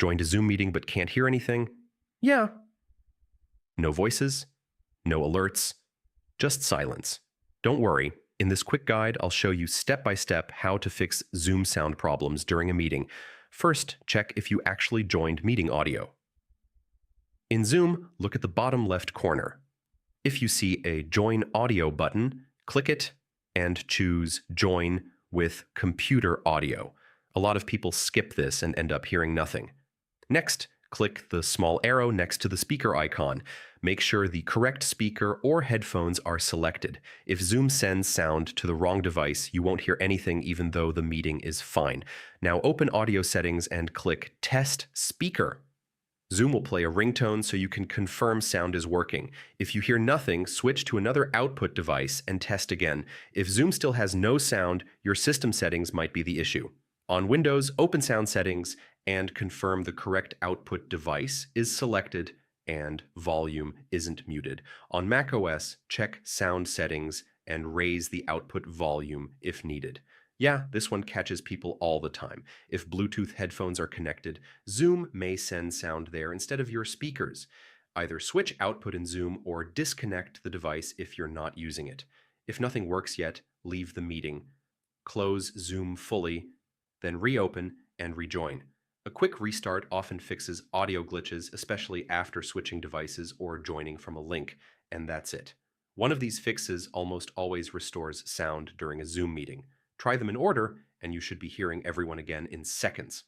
Joined a Zoom meeting but can't hear anything? Yeah. No voices, no alerts, just silence. Don't worry. In this quick guide, I'll show you step by step how to fix Zoom sound problems during a meeting. First, check if you actually joined meeting audio. In Zoom, look at the bottom left corner. If you see a Join Audio button, click it and choose Join with Computer Audio. A lot of people skip this and end up hearing nothing. Next, click the small arrow next to the speaker icon. Make sure the correct speaker or headphones are selected. If Zoom sends sound to the wrong device, you won't hear anything even though the meeting is fine. Now open Audio Settings and click Test Speaker. Zoom will play a ringtone so you can confirm sound is working. If you hear nothing, switch to another output device and test again. If Zoom still has no sound, your system settings might be the issue. On Windows, open Sound Settings and confirm the correct output device is selected and volume isn't muted. On macOS, check Sound Settings and raise the output volume if needed. Yeah, this one catches people all the time. If Bluetooth headphones are connected, Zoom may send sound there instead of your speakers. Either switch output in Zoom or disconnect the device if you're not using it. If nothing works yet, leave the meeting. Close Zoom fully, then reopen and rejoin. A quick restart often fixes audio glitches, especially after switching devices or joining from a link, and that's it. One of these fixes almost always restores sound during a Zoom meeting. Try them in order, and you should be hearing everyone again in seconds.